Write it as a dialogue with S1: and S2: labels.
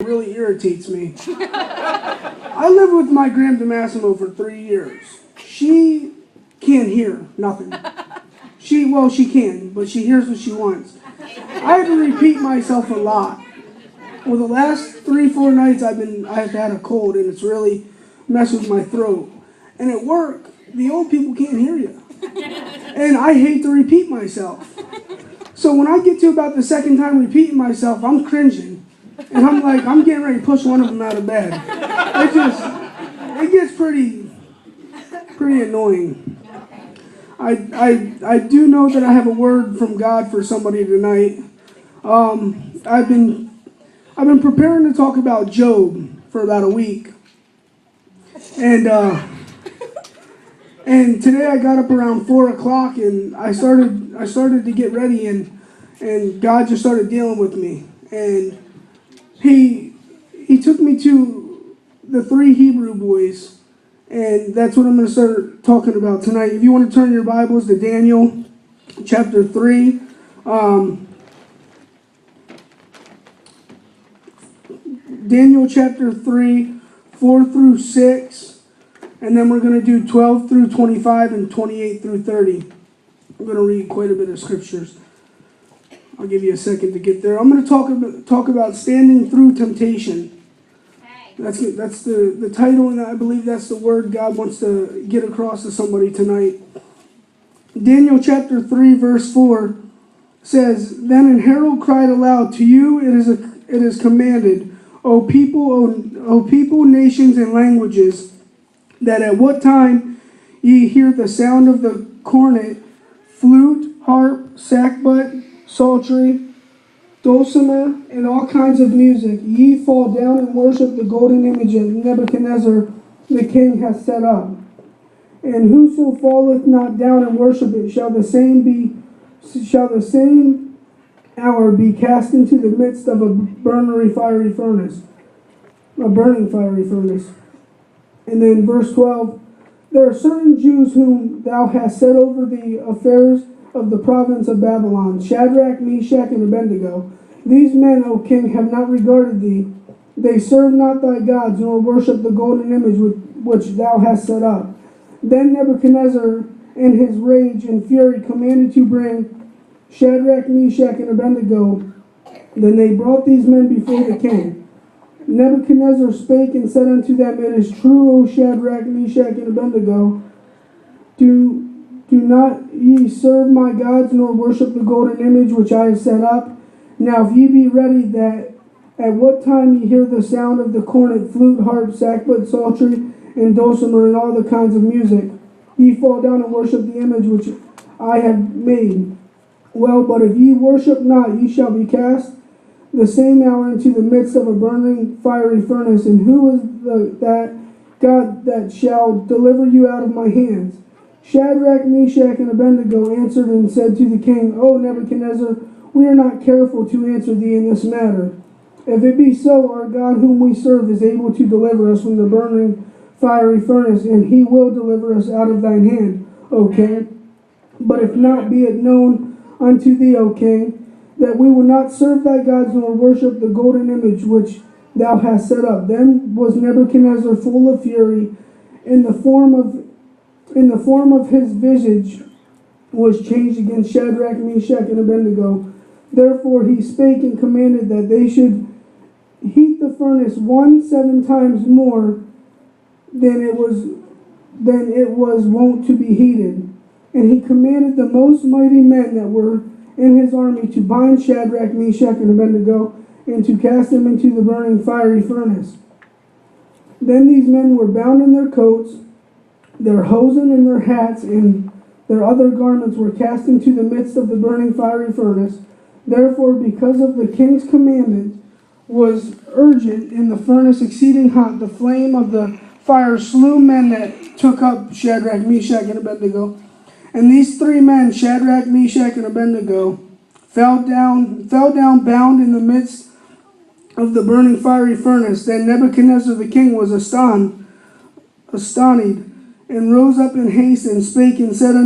S1: really irritates me. I lived with my Graham DeMassimo for 3 years. She can't hear nothing. She can, but she hears what she wants. I had to repeat myself a lot. Well, the last 3-4 nights I've had a cold, and it's really messed with my throat. And at work, the old people can't hear you. And I hate to repeat myself. So when I get to about the second time repeating myself, I'm cringing. And I'm like, I'm getting ready to push one of them out of bed. It gets pretty annoying. I do know that I have a word from God for somebody tonight. I've been preparing to talk about Job for about a week. And today I got up around 4 o'clock and I started to get ready and God just started dealing with me. And he took me to the 3 Hebrew boys, and that's what I'm going to start talking about tonight. If you want to turn your Bibles to Daniel chapter 3, Daniel chapter 3, 4 through 6, and then we're going to do 12 through 25 and 28 through 30. I'm going to read quite a bit of scriptures. I'll give you a second to get there. I'm going to talk about standing through temptation. That's the title, and I believe that's the word God wants to get across to somebody tonight. Daniel chapter 3, verse 4 says, "Then an herald cried aloud, to you it is commanded, O people, nations, and languages, that at what time ye hear the sound of the cornet, flute, harp, sackbut, psaltery, dulcimer, and all kinds of music, ye fall down and worship the golden image that Nebuchadnezzar the king hath set up. And whoso falleth not down and worship it shall the same hour be cast into the midst of a burning fiery furnace. And then verse 12, there are certain Jews whom thou hast set over the affairs of the province of Babylon, Shadrach, Meshach, and Abednego. These men, O king, have not regarded thee. They serve not thy gods, nor worship the golden image which thou hast set up. Then Nebuchadnezzar, in his rage and fury, commanded to bring Shadrach, Meshach, and Abednego. Then they brought these men before the king. Nebuchadnezzar spake and said unto them, It is true, O Shadrach, Meshach, and Abednego, do not ye serve my gods, nor worship the golden image which I have set up? Now if ye be ready, that at what time ye hear the sound of the cornet, flute, harp, sackbut, psaltery, and dulcimer, and all the kinds of music, ye fall down and worship the image which I have made. Well, but if ye worship not, ye shall be cast the same hour into the midst of a burning fiery furnace. And who is that God that shall deliver you out of my hands? Shadrach, Meshach, and Abednego answered and said to the king, O Nebuchadnezzar, we are not careful to answer thee in this matter. If it be so, our God whom we serve is able to deliver us from the burning fiery furnace, and he will deliver us out of thine hand, O king. But if not, be it known unto thee, O king, that we will not serve thy gods nor worship the golden image which thou hast set up. Then was Nebuchadnezzar full of fury, in the form of his visage was changed against Shadrach, Meshach, and Abednego. Therefore he spake and commanded that they should heat the furnace 7 times more than it was wont to be heated. And he commanded the most mighty men that were in his army to bind Shadrach, Meshach, and Abednego, and to cast them into the burning fiery furnace. Then these men were bound in their coats, their hosen and their hats, and their other garments were cast into the midst of the burning fiery furnace. Therefore, because of the king's commandment was urgent, in the furnace exceeding hot, the flame of the fire slew men that took up Shadrach, Meshach, and Abednego. And these 3 men, Shadrach, Meshach, and Abednego, fell down bound in the midst of the burning fiery furnace. Then Nebuchadnezzar the king was astonished, and rose up in haste, and spake and said unto